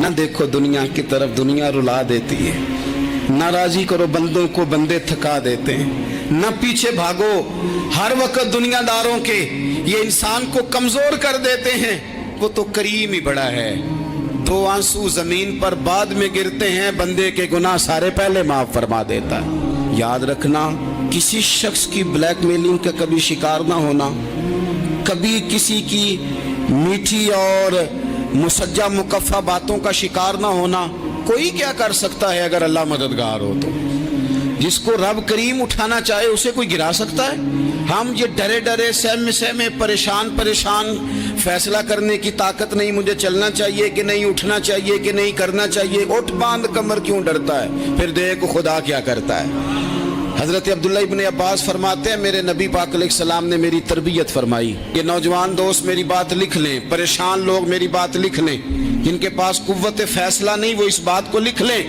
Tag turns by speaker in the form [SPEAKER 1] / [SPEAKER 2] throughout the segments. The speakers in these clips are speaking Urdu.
[SPEAKER 1] نہ دیکھو دنیا کی طرف، دنیا رلا دیتی ہے، نہ راضی کرو بندوں کو، بندے تھکا دیتے ہیں، نہ پیچھے بھاگو ہر وقت دنیا داروں کے، یہ انسان کو کمزور کر دیتے ہیں۔ وہ تو کریم ہی بڑا ہے، 2 آنسو زمین پر بعد میں گرتے ہیں، بندے کے گناہ سارے پہلے معاف فرما دیتا ہے۔ یاد رکھنا، کسی شخص کی بلیک میلنگ کا کبھی شکار نہ ہونا، کبھی کسی کی میٹھی اور مسجع مکفہ باتوں کا شکار نہ ہونا۔ کوئی کیا کر سکتا ہے اگر اللہ مددگار ہو تو؟ جس کو رب کریم اٹھانا چاہے اسے کوئی گرا سکتا ہے؟ ہم یہ ڈرے ڈرے سہمے سہمے پریشان فیصلہ کرنے کی طاقت نہیں، مجھے چلنا چاہیے کہ نہیں، اٹھنا چاہیے کہ نہیں، کرنا چاہیے، اٹھ باندھ کمر کیوں ڈرتا ہے؟ پھر دیکھ خدا کیا کرتا ہے۔ حضرت عبداللہ ابن عباس فرماتے ہیں میرے نبی پاک علیہ السلام نے میری تربیت فرمائی۔ یہ نوجوان دوست میری بات لکھ لیں، پریشان لوگ میری بات لکھ لیں، جن کے پاس قوت فیصلہ نہیں وہ اس بات کو لکھ لیں۔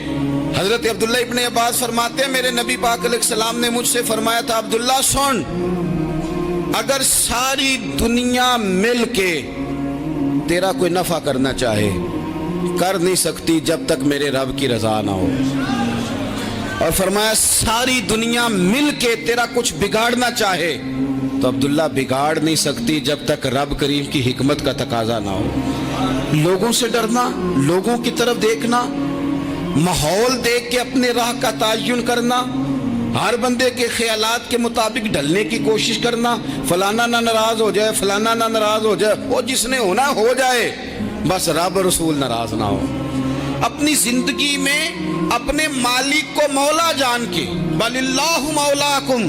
[SPEAKER 1] حضرت عبداللہ ابن عباس فرماتے ہیں میرے نبی پاک علیہ السلام نے مجھ سے فرمایا تھا، عبداللہ سن، اگر ساری دنیا مل کے تیرا کوئی نفع کرنا چاہے، کر نہیں سکتی جب تک میرے رب کی رضا نہ ہو۔ اور فرمایا ساری دنیا مل کے تیرا کچھ بگاڑنا چاہے تو عبداللہ بگاڑ نہیں سکتی جب تک رب کریم کی حکمت کا تقاضا نہ ہو۔ لوگوں سے ڈرنا، لوگوں کی طرف دیکھنا، ماحول دیکھ کے اپنے راہ کا تعین کرنا، ہر بندے کے خیالات کے مطابق ڈھلنے کی کوشش کرنا، فلانا نہ ناراض ہو جائے، فلانا نہ ناراض ہو جائے، وہ جس نے ہونا ہو جائے، بس رب رسول ناراض نہ ہو۔ اپنی زندگی میں اپنے مالک کو مولا جان کے، بل اللہ مولاکم،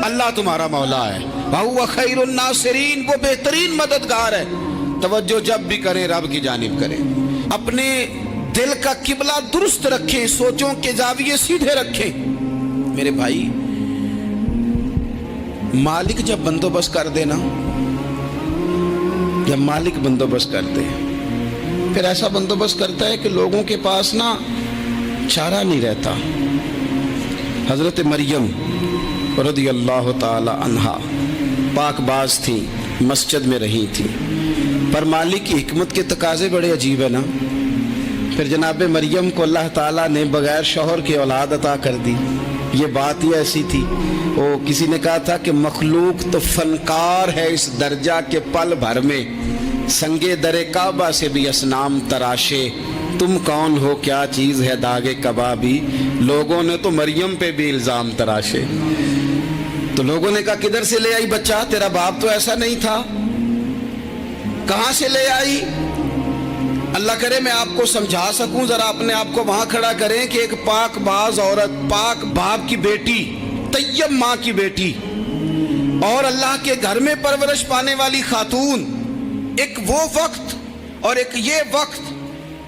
[SPEAKER 1] اللہ تمہارا مولا ہے، وہو خیر الناصرین، وہ بہترین مددگار ہے۔ توجہ جب بھی کریں رب کی جانب کریں، اپنے دل کا قبلہ درست رکھیں، سوچوں کے زاویے سیدھے رکھیں۔ میرے بھائی، مالک جب بندوبست کر دے نا، جب مالک بندوبست کر دے، پھر ایسا بندوبست کرتا ہے کہ لوگوں کے پاس نا چارہ نہیں رہتا۔ حضرت مریم رضی اللہ تعالی عنہا پاک باز تھی، مسجد میں رہی تھی، پر مالک کی حکمت کے تقاضے بڑے عجیب ہے نا۔ پھر جناب مریم کو اللہ تعالیٰ نے بغیر شوہر کی اولاد عطا کر دی۔ یہ بات ہی ایسی تھی، وہ کسی نے کہا تھا کہ مخلوق تو فنکار ہے اس درجہ کے پل بھر میں سنگے در کعبہ سے بھی اصنام تراشے، تم کون ہو کیا چیز ہے داغ کبابی، لوگوں نے تو مریم پہ بھی الزام تراشے۔ تو لوگوں نے کہا کدھر سے لے آئی بچہ، تیرا باپ تو ایسا نہیں تھا، کہاں سے لے آئی؟ اللہ کرے میں آپ کو سمجھا سکوں، ذرا اپنے آپ کو وہاں کھڑا کریں کہ ایک پاک باز عورت، پاک باپ کی بیٹی، طیب ماں کی بیٹی، اور اللہ کے گھر میں پرورش پانے والی خاتون، ایک وہ وقت اور ایک یہ وقت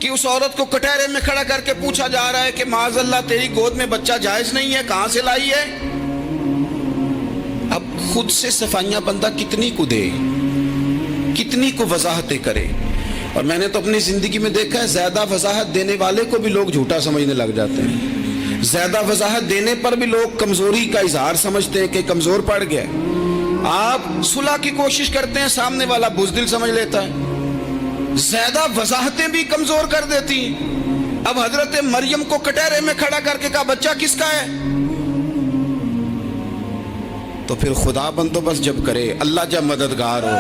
[SPEAKER 1] کہ اس عورت کو کٹہرے میں کھڑا کر کے پوچھا جا رہا ہے کہ معاذ اللہ تیری گود میں بچہ جائز نہیں ہے، کہاں سے لائی ہے؟ اب خود سے صفائیاں بندہ کتنی کو دے، کتنی کو وضاحتیں کرے۔ اور میں نے تو اپنی زندگی میں دیکھا ہے زیادہ وضاحت دینے والے کو بھی لوگ جھوٹا سمجھنے لگ جاتے ہیں، زیادہ وضاحت دینے پر بھی لوگ کمزوری کا اظہار سمجھتے ہیں کہ کمزور پڑ گیا۔ آپ صلح کی کوشش کرتے ہیں، سامنے والا بزدل سمجھ لیتا ہے، زیادہ وضاحتیں بھی کمزور کر دیتی ہیں۔ اب حضرت مریم کو کٹہرے میں کھڑا کر کے کہا بچہ کس کا ہے؟ تو پھر خدا بندوبست جب کرے، اللہ جب مددگار ہو،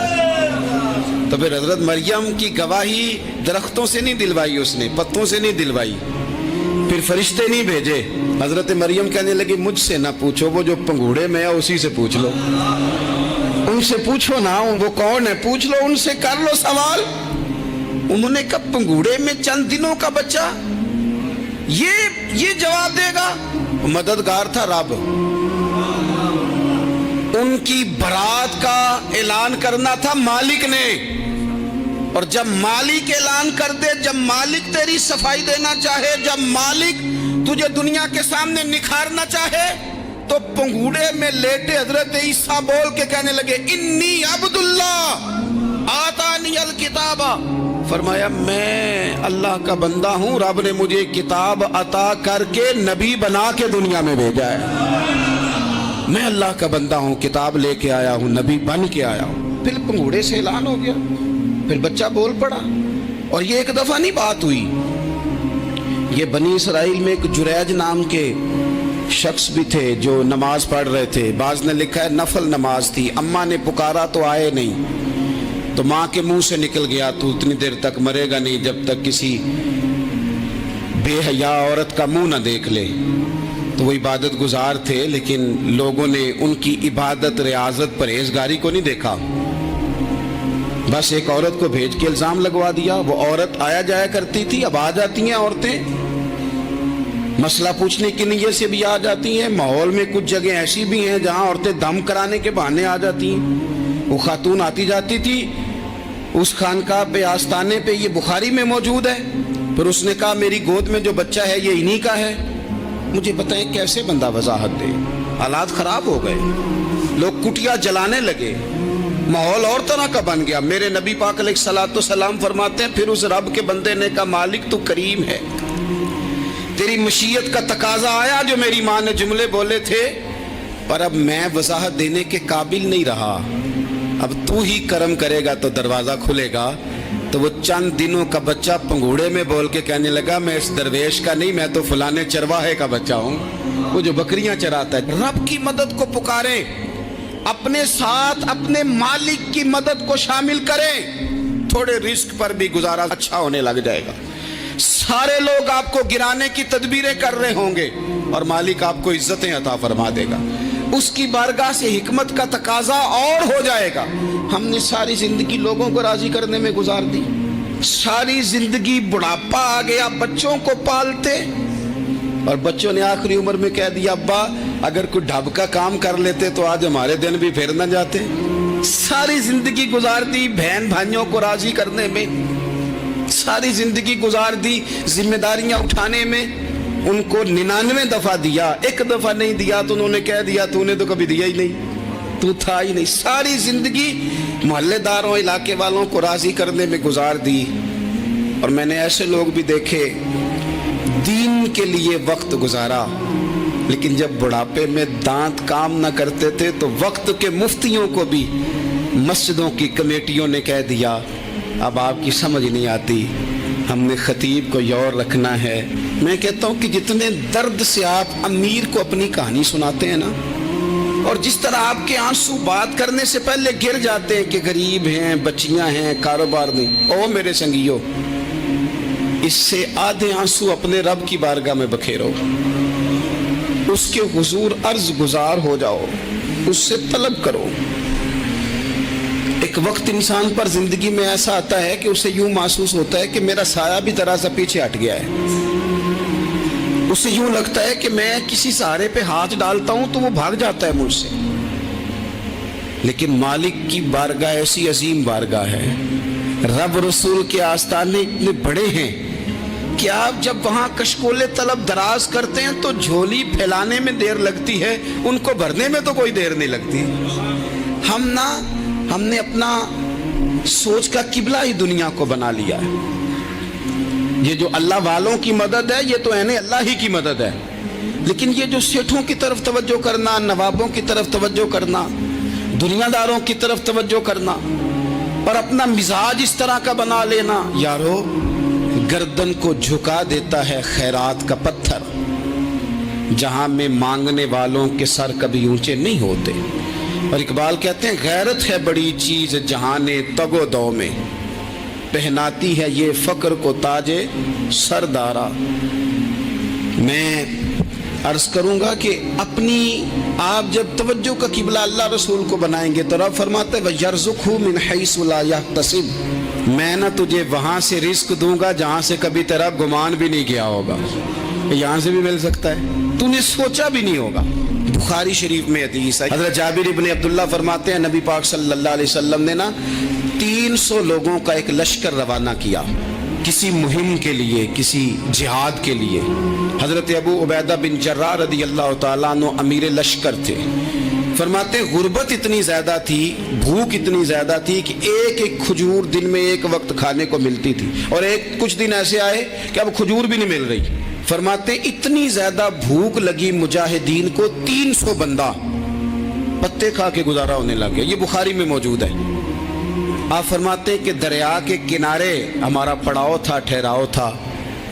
[SPEAKER 1] تو پھر حضرت مریم کی گواہی درختوں سے نہیں دلوائی، اس نے پتوں سے نہیں دلوائی، پھر فرشتے نہیں بھیجے۔ حضرت مریم کہنے لگی مجھ سے نہ پوچھو، وہ جو پنگوڑے میں ہے اسی سے پوچھ لو، ان سے پوچھو نا، وہ کون ہے پوچھ لو، ان سے کر لو سوال۔ انہوں نے کہا پنگوڑے میں چند دنوں کا بچہ، یہ جواب دے گا؟ مددگار تھا رب، ان کی برات کا اعلان کرنا تھا مالک نے، اور جب مالک اعلان کر دے، جب مالک تیری صفائی دینا چاہے، جب مالک تجھے دنیا کے سامنے نکھارنا چاہے، تو پنگوڑے میں لیٹے حضرت عیسیٰ بول کے کہنے لگے انی عبداللہ آتانی الکتاب، فرمایا میں اللہ کا بندہ ہوں، رب نے مجھے کتاب عطا کر کے نبی بنا کے دنیا میں بھیجا ہے، میں اللہ کا بندہ ہوں، کتاب لے کے آیا ہوں، نبی بن کے آیا ہوں۔ پھر پنگوڑے سے اعلان ہو گیا، پھر بچہ بول پڑا، اور یہ ایک دفعہ نہیں بات ہوئی، یہ بنی اسرائیل میں ایک جریج نام کے شخص بھی تھے جو نماز پڑھ رہے تھے. بعض نے لکھا ہے نفل نماز تھی. اماں نے پکارا تو آئے نہیں, تو ماں کے منہ سے نکل گیا تو اتنی دیر تک مرے گا نہیں جب تک کسی بے حیا عورت کا منہ نہ دیکھ لے. تو وہ عبادت گزار تھے, لیکن لوگوں نے ان کی عبادت, ریاضت, پرہیزگاری کو نہیں دیکھا. بس ایک عورت کو بھیج کے الزام لگوا دیا. وہ عورت آیا جایا کرتی تھی, اب آ جاتی ہیں عورتیں, مسئلہ پوچھنے کی نیت سے بھی آ جاتی ہیں. ماحول میں کچھ جگہ ایسی بھی ہیں جہاں عورتیں دم کرانے کے بہانے آ جاتی ہیں. وہ خاتون آتی جاتی تھی اس خانقاہ پہ, آستانے پہ, یہ بخاری میں موجود ہے. پھر اس نے کہا میری گود میں جو بچہ ہے یہ انہی کا ہے. مجھے بتائیں کیسے بندہ وضاحت دے. حالات خراب ہو گئے, لوگ کٹیا جلانے لگے, ماحول اور طرح کا بن گیا. میرے نبی پاک علیہ الصلوۃ والسلام فرماتے ہیں پھر اس رب کے بندے نے کہا مالک تو کریم ہے, تیری مشیت کا تقاضا آیا جو میری ماں نے جملے بولے تھے, پر اب میں وضاحت دینے کے قابل نہیں رہا, اب تو ہی کرم کرے گا تو دروازہ کھلے گا. تو وہ چند دنوں کا بچہ پنگوڑے میں بول کے کہنے لگا میں اس درویش کا نہیں, میں تو فلانے چرواہے کا بچہ ہوں, وہ جو بکریاں چراتا ہے. رب کی مدد کو پکاریں, اپنے ساتھ اپنے مالک کی مدد کو شامل کریں, تھوڑے رزق پر بھی گزارا اچھا ہونے لگ جائے گا. سارے لوگ آپ کو گرانے کی تدبیریں کر رہے ہوں گے اور مالک آپ کو عزتیں عطا فرما دے گا. اس کی بارگاہ سے حکمت کا تقاضا اور ہو جائے گا. ہم نے ساری زندگی لوگوں کو راضی کرنے میں گزار دی, ساری زندگی بڑھاپا آ گیا بچوں کو پالتے, اور بچوں نے آخری عمر میں کہہ دیا ابا اگر کوئی ڈھب کا کام کر لیتے تو آج ہمارے دن بھی پھر نہ جاتے. ساری زندگی گزار دی بہن بھائیوں کو راضی کرنے میں, ساری زندگی گزار دی ذمہ داریاں اٹھانے میں. ان کو 99 دفعہ دیا, ایک دفعہ نہیں دیا تو انہوں نے کہہ دیا تو نے تو کبھی دیا ہی نہیں, تو تھا ہی نہیں. ساری زندگی محلے داروں علاقے والوں کو راضی کرنے میں گزار دی. اور میں نے ایسے لوگ بھی دیکھے دین کے لیے وقت گزارا, لیکن جب بڑھاپے میں دانت کام نہ کرتے تھے تو وقت کے مفتیوں کو بھی مسجدوں کی کمیٹیوں نے کہہ دیا اب آپ کی سمجھ نہیں آتی, ہم نے خطیب کو یور رکھنا ہے. میں کہتا ہوں کہ جتنے درد سے آپ امیر کو اپنی کہانی سناتے ہیں نا, اور جس طرح آپ کے آنسو بات کرنے سے پہلے گر جاتے ہیں کہ غریب ہیں, بچیاں ہیں, کاروبار نہیں, او میرے سنگیو, اس سے آدھے آنسو اپنے رب کی بارگاہ میں بکھیرو, اس کے حضور عرض گزار ہو جاؤ, اس سے طلب کرو. ایک وقت انسان پر زندگی میں ایسا آتا ہے کہ اسے یوں محسوس ہوتا ہے کہ میرا سایہ بھی ذرا سا پیچھے ہٹ گیا ہے. اسے یوں لگتا ہے کہ میں کسی سہارے پہ ہاتھ ڈالتا ہوں تو وہ بھاگ جاتا ہے مجھ سے. لیکن مالک کی بارگاہ ایسی عظیم بارگاہ ہے, رب رسول کے آستانے اتنے بڑے ہیں کہ آپ جب وہاں کشکول طلب دراز کرتے ہیں تو جھولی پھیلانے میں دیر لگتی ہے, ان کو بھرنے میں تو کوئی دیر نہیں لگتی. ہم نے اپنا سوچ کا قبلہ ہی دنیا کو بنا لیا ہے. یہ جو اللہ والوں کی مدد ہے یہ تو عین اللہ ہی کی مدد ہے, لیکن یہ جو سیٹھوں کی طرف توجہ کرنا, نوابوں کی طرف توجہ کرنا, دنیا داروں کی طرف توجہ کرنا اور اپنا مزاج اس طرح کا بنا لینا, یارو گردن کو جھکا دیتا ہے خیرات کا پتھر, جہاں میں مانگنے والوں کے سر کبھی اونچے نہیں ہوتے. اور اقبال کہتے ہیں غیرت ہے بڑی چیز جہانے تگ و دو میں, پہناتی ہے یہ فقر کو تاج سردارا. میں عرض کروں گا کہ اپنی آپ جب توجہ کا قبلہ اللہ رسول کو بنائیں گے تو رب فرماتا ہے وَيَرْزُقْهُ مِنْ حَيْثُ لَا يَحْتَسِبُ, میں نہ تجھے وہاں سے رزق دوں گا جہاں سے کبھی تیرا گمان بھی نہیں کیا ہوگا. یہاں سے بھی مل سکتا ہے, تو نے سوچا بھی نہیں ہوگا. بخاری شریف میں حدیث ہے, حضرت جابر ابن عبداللہ فرماتے ہیں نبی پاک صلی اللہ علیہ وسلم نے نا 300 لوگوں کا ایک لشکر روانہ کیا کسی مہم کے لیے, کسی جہاد کے لیے. حضرت ابو عبیدہ بن جراح رضی اللہ تعالیٰ عنہ امیر لشکر تھے. فرماتے ہیں غربت اتنی زیادہ تھی, بھوک اتنی زیادہ تھی کہ ایک ایک کھجور دن میں ایک وقت کھانے کو ملتی تھی, اور کچھ دن ایسے آئے کہ اب کھجور بھی نہیں مل رہی. فرماتے ہیں اتنی زیادہ بھوک لگی مجاہدین کو 300 بندہ پتے کھا کے گزارا ہونے لگے. یہ بخاری میں موجود ہے. آپ فرماتے ہیں کہ دریا کے کنارے ہمارا پڑاؤ تھا, ٹھہراؤ تھا,